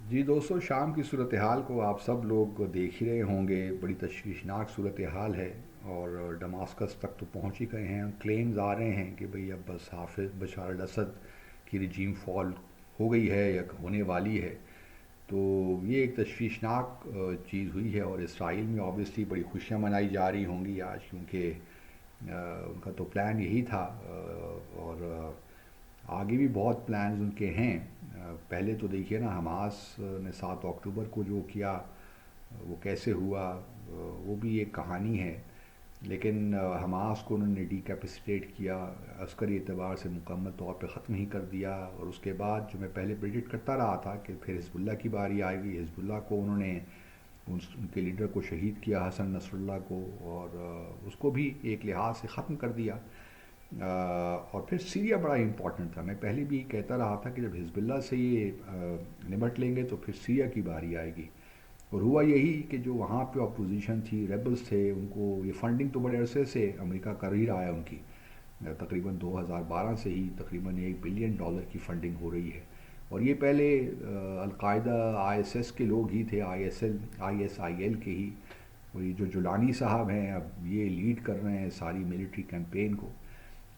جی دوستو، شام کی صورتحال کو آپ سب لوگ دیکھ ہی رہے ہوں گے. بڑی تشویشناک صورتحال ہے اور ڈماسکس تک تو پہنچ ہی گئے ہیں. کلیمز آ رہے ہیں کہ بھئی اب بس حافظ بشار الاسد کی رجیم فال ہو گئی ہے یا ہونے والی ہے. تو یہ ایک تشویشناک چیز ہوئی ہے، اور اسرائیل میں آبویسلی بڑی خوشیاں منائی جا رہی ہوں گی آج، کیونکہ ان کا تو پلان یہی تھا. اور آگے بھی بہت پلانز ان کے ہیں. پہلے تو دیکھیے نا، حماس نے 7 اکتوبر کو جو کیا وہ کیسے ہوا، وہ بھی ایک کہانی ہے. لیکن حماس کو انہوں نے ڈی کیپیسیٹیٹ کیا، عسکری اعتبار سے مکمل طور پہ ختم ہی کر دیا. اور اس کے بعد جو میں پہلے پریڈکٹ کرتا رہا تھا کہ پھر حزب اللہ کی باری آئے گی. حزب اللہ کو انہوں نے ان کے لیڈر کو شہید کیا، حسن نصر اللہ کو، اور اس کو بھی ایک لحاظ سے ختم کر دیا. اور پھر سیریا بڑا امپورٹنٹ تھا. میں پہلے بھی کہتا رہا تھا کہ جب حزب اللہ سے یہ نمٹ لیں گے تو پھر سیریا کی باری آئے گی. اور ہوا یہی کہ جو وہاں پہ اپوزیشن تھی، ریبلز تھے، ان کو یہ فنڈنگ تو بڑے عرصے سے امریکہ کر ہی رہا ہے ان کی. تقریباً 2012 سے ہی تقریباً $1 بلین کی فنڈنگ ہو رہی ہے. اور یہ پہلے القاعدہ ISS کے لوگ ہی تھے، ISIL کے ہی. اور یہ جو جولانی صاحب ہیں اب یہ لیڈ کر رہے ہیں ساری ملٹری کیمپین کو.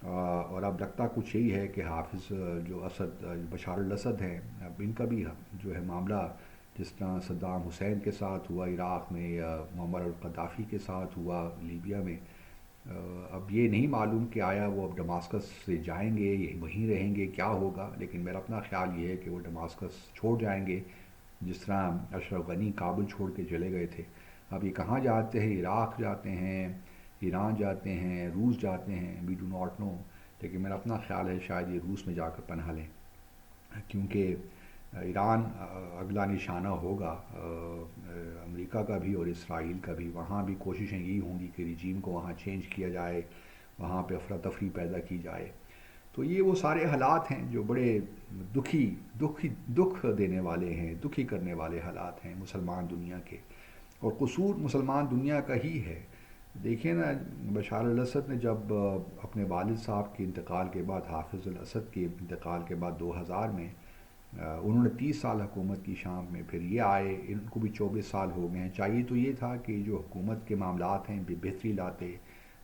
اور اب لگتا کچھ یہی ہے کہ حافظ جو اسد بشار الاسد ہیں، اب ان کا بھی جو ہے معاملہ جس طرح صدام حسین کے ساتھ ہوا عراق میں، یا معمر القذافی کے ساتھ ہوا لیبیا میں. اب یہ نہیں معلوم کہ آیا وہ اب ڈماسکس سے جائیں گے یا وہیں رہیں گے، کیا ہوگا. لیکن میرا اپنا خیال یہ ہے کہ وہ ڈماسکس چھوڑ جائیں گے، جس طرح اشرف غنی کابل چھوڑ کے چلے گئے تھے. اب یہ کہاں جاتے ہیں؟ عراق جاتے ہیں، ایران جاتے ہیں، روس جاتے ہیں، وی ڈو ناٹ نو. لیکن میرا اپنا خیال ہے شاید یہ روس میں جا کر پناہ لیں، کیونکہ ایران اگلا نشانہ ہوگا امریکہ کا بھی اور اسرائیل کا بھی. وہاں بھی کوششیں یہی ہوں گی کہ رجیم کو وہاں چینج کیا جائے، وہاں پہ افراتفری پیدا کی جائے. تو یہ وہ سارے حالات ہیں جو بڑے دکھ دینے والے ہیں، دکھی کرنے والے حالات ہیں مسلمان دنیا کے. اور قصور مسلمان دنیا کا ہی ہے. دیکھیں نا، بشار الاسد نے جب اپنے والد صاحب کے انتقال کے بعد، حافظ الاسد کے انتقال کے بعد 2000 میں، انہوں نے 30 سال حکومت کی شام میں. پھر یہ آئے، ان کو بھی 24 سال ہو گئے ہیں. چاہیے تو یہ تھا کہ جو حکومت کے معاملات ہیں بہتری لاتے،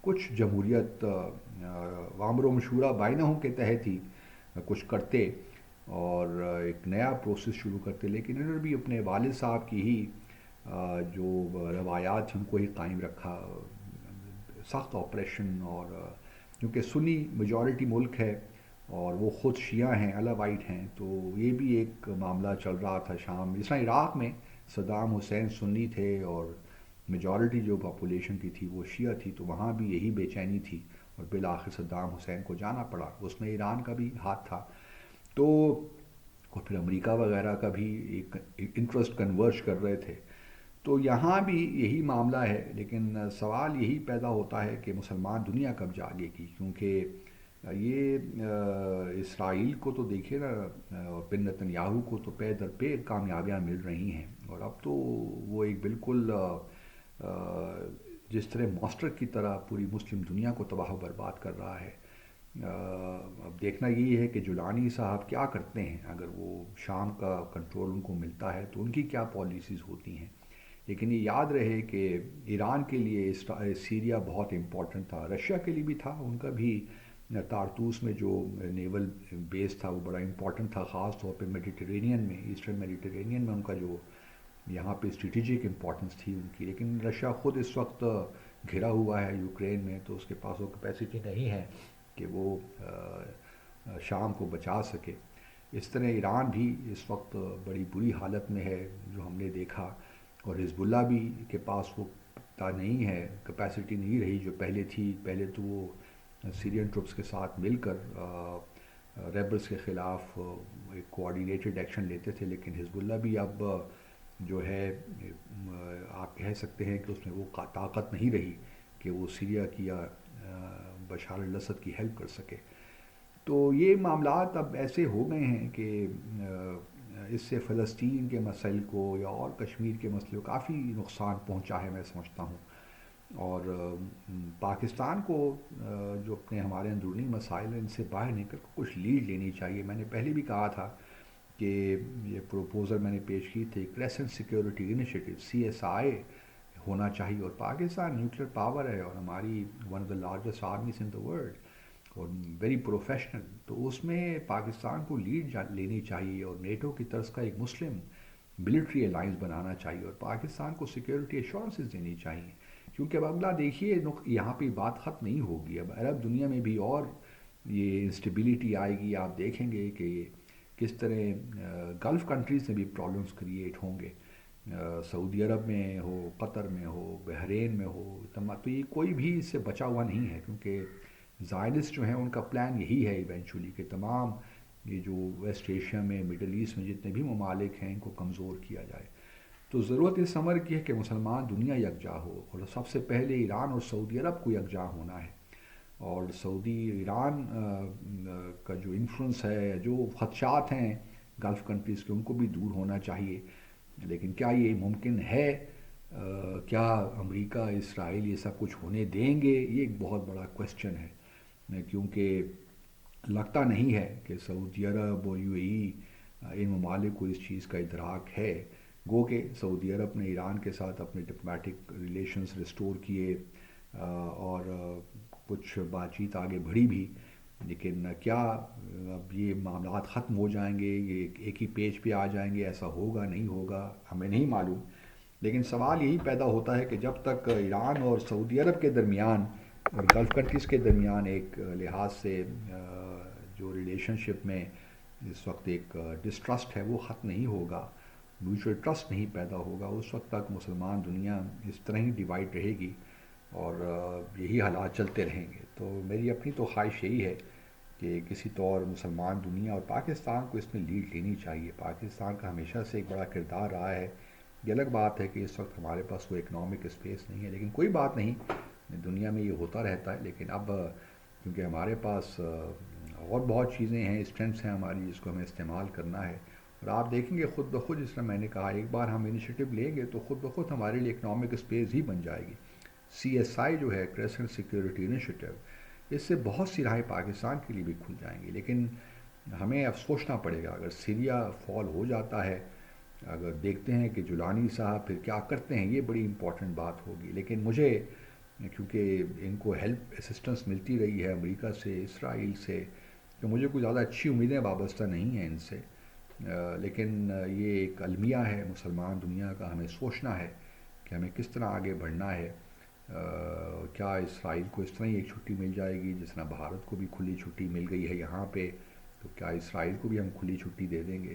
کچھ جمہوریت وامر و مشورہ بائنہوں کے تحت ہی کچھ کرتے اور ایک نیا پروسیس شروع کرتے. لیکن انہوں نے بھی اپنے والد صاحب کی ہی جو روایات ہیں ان کو ہی قائم رکھا. سخت آپریشن، اور کیونکہ سنی میجورٹی ملک ہے اور وہ خود شیعہ ہیں، الوائٹ ہیں، تو یہ بھی ایک معاملہ چل رہا تھا شام. جس طرح عراق میں صدام حسین سنی تھے اور میجورٹی جو پاپولیشن کی تھی وہ شیعہ تھی، تو وہاں بھی یہی بے چینی تھی اور بالآخر صدام حسین کو جانا پڑا. اس میں ایران کا بھی ہاتھ تھا. تو اور پھر امریکہ وغیرہ کا بھی ایک انٹرسٹ کنورج کر رہے تھے. تو یہاں بھی یہی معاملہ ہے. لیکن سوال یہی پیدا ہوتا ہے کہ مسلمان دنیا کب جاگے گی، کیونکہ یہ اسرائیل کو تو دیکھیے نا، بن نتن یاہو کو تو پے در پے کامیابیاں مل رہی ہیں. اور اب تو وہ ایک بالکل جس طرح ماسٹر کی طرح پوری مسلم دنیا کو تباہ و برباد کر رہا ہے. اب دیکھنا یہ ہے کہ جولانی صاحب کیا کرتے ہیں. اگر وہ شام کا کنٹرول ان کو ملتا ہے تو ان کی کیا پالیسیز ہوتی ہیں. لیکن یہ یاد رہے کہ ایران کے لیے سیریا بہت امپورٹنٹ تھا، رشیا کے لیے بھی تھا. ان کا بھی تارتوس میں جو نیول بیس تھا وہ بڑا امپورٹنٹ تھا، خاص طور پہ میڈیٹرینین میں، ایسٹرن میڈیٹرینین میں ان کا جو یہاں پہ اسٹریٹجک امپورٹنس تھی ان کی. لیکن رشیا خود اس وقت گھرا ہوا ہے یوکرین میں، تو اس کے پاس وہ کیپیسٹی نہیں ہے کہ وہ شام کو بچا سکے. اس طرح ایران بھی اس وقت بڑی بری حالت میں ہے جو ہم نے دیکھا. اور حزب اللہ بھی کے پاس وہ نہیں ہے، کیپیسٹی نہیں رہی جو پہلے تھی. پہلے تو وہ سیرین ٹروپس کے ساتھ مل کر ریبلز کے خلاف ایک کوآرڈینیٹڈ ایکشن لیتے تھے. لیکن حزب اللہ بھی اب جو ہے آپ کہہ سکتے ہیں کہ اس میں وہ طاقت نہیں رہی کہ وہ سیریا کی یا بشار الاسد کی ہیلپ کر سکے. تو یہ معاملات اب ایسے ہو گئے ہیں کہ اس سے فلسطین کے مسائل کو یا اور کشمیر کے مسئلے کو کافی نقصان پہنچا ہے میں سمجھتا ہوں. اور پاکستان کو جو اپنے ہمارے اندرونی مسائل ہیں ان سے باہر نکل کر کچھ لیڈ لینی چاہیے. میں نے پہلے بھی کہا تھا کہ یہ پروپوزل میں نے پیش کی تھی، کریسنٹ سیکیورٹی انیشیٹو CSI ہونا چاہیے، اور پاکستان نیوکلیر پاور ہے اور ہماری one of the largest armies in the world اور ویری پروفیشنل، تو اس میں پاکستان کو لیڈ لینی چاہیے اور نیٹو کی طرز کا ایک مسلم ملٹری الائنس بنانا چاہیے اور پاکستان کو سیکیورٹی ایشورنسز دینی چاہیے، کیونکہ اب اگلا دیکھیے یہاں پہ بات ختم نہیں ہوگی، اب عرب دنیا میں بھی اور یہ انسٹیبلٹی آئے گی، آپ دیکھیں گے کہ کس طرح گلف کنٹریز میں بھی پرابلمس کریٹ ہوں گے، سعودی عرب میں ہو، قطر میں ہو، بحرین میں ہو، تو یہ کوئی بھی اس سے بچا ہوا نہیں ہے، کیونکہ زائنسٹ جو ہیں ان کا پلان یہی ہے ایونچولی کہ تمام یہ جو ویسٹ ایشیا میں، مڈل ایسٹ میں جتنے بھی ممالک ہیں ان کو کمزور کیا جائے۔ تو ضرورت اس امر کی ہے کہ مسلمان دنیا یکجا ہو، اور سب سے پہلے ایران اور سعودی عرب کو یکجا ہونا ہے، اور سعودی ایران کا جو انفلوئنس ہے، جو خدشات ہیں گلف کنٹریز کے، ان کو بھی دور ہونا چاہیے۔ لیکن کیا یہ ممکن ہے؟ کیا امریکہ اسرائیل یہ سب کچھ ہونے دیں گے؟ یہ ایک بہت بڑا کویسچن ہے، کیونکہ لگتا نہیں ہے کہ سعودی عرب اور UAE ان ممالک کو اس چیز کا ادراک ہے۔ گو کہ سعودی عرب نے ایران کے ساتھ اپنے ڈپلومیٹک ریلیشنز ریسٹور کیے اور کچھ بات چیت آگے بڑھی بھی، لیکن کیا اب یہ معاملات ختم ہو جائیں گے، یہ ایک ہی پیج پہ آ جائیں گے؟ ایسا ہوگا نہیں ہوگا ہمیں نہیں معلوم، لیکن سوال یہی پیدا ہوتا ہے کہ جب تک ایران اور سعودی عرب کے درمیان اور گلف کنٹریز کے درمیان ایک لحاظ سے جو ریلیشن شپ میں اس وقت ایک ڈسٹرسٹ ہے وہ ختم نہیں ہوگا، میوچل ٹرسٹ نہیں پیدا ہوگا، اس وقت تک مسلمان دنیا اس طرح ہی ڈیوائڈ رہے گی اور یہی حالات چلتے رہیں گے۔ تو میری اپنی تو خواہش یہی ہے کہ کسی طور مسلمان دنیا اور پاکستان کو اس میں لیڈ لینی چاہیے۔ پاکستان کا ہمیشہ سے ایک بڑا کردار رہا ہے، یہ الگ بات ہے کہ اس وقت ہمارے پاس وہ اکنامک اسپیس نہیں ہے، لیکن کوئی بات نہیں، دنیا میں یہ ہوتا رہتا ہے، لیکن اب کیونکہ ہمارے پاس اور بہت چیزیں ہیں، اسٹرینتھس ہیں ہماری جس کو ہمیں استعمال کرنا ہے، اور آپ دیکھیں گے خود بخود، جس طرح میں نے کہا ایک بار ہم انیشیٹو لیں گے تو خود بخود ہمارے لیے اکنامک اسپیس ہی بن جائے گی۔ CSI جو ہے کریسنٹ سیکیورٹی انیشیٹو، اس سے بہت سی راہیں پاکستان کے لیے بھی کھل جائیں گی، لیکن ہمیں اب سوچنا پڑے گا اگر سیریا فال ہو جاتا ہے، اگر دیکھتے ہیں کہ جولانی صاحب پھر کیا کرتے ہیں، یہ بڑی امپورٹنٹ بات ہوگی، لیکن مجھے کیونکہ ان کو ہیلپ اسسٹنس ملتی رہی ہے امریکہ سے، اسرائیل سے، تو مجھے کوئی زیادہ اچھی امیدیں وابستہ نہیں ہیں ان سے، لیکن یہ ایک المیہ ہے مسلمان دنیا کا، ہمیں سوچنا ہے کہ ہمیں کس طرح آگے بڑھنا ہے۔ کیا اسرائیل کو اس طرح ہی ایک چھٹی مل جائے گی جس طرح بھارت کو بھی کھلی چھٹی مل گئی ہے یہاں پہ، تو کیا اسرائیل کو بھی ہم کھلی چھٹی دے دیں گے؟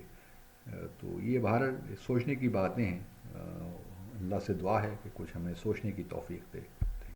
تو یہ بہر سوچنے کی باتیں ہیں، اللہ سے دعا ہے کہ کچھ ہمیں سوچنے کی توفیق دے۔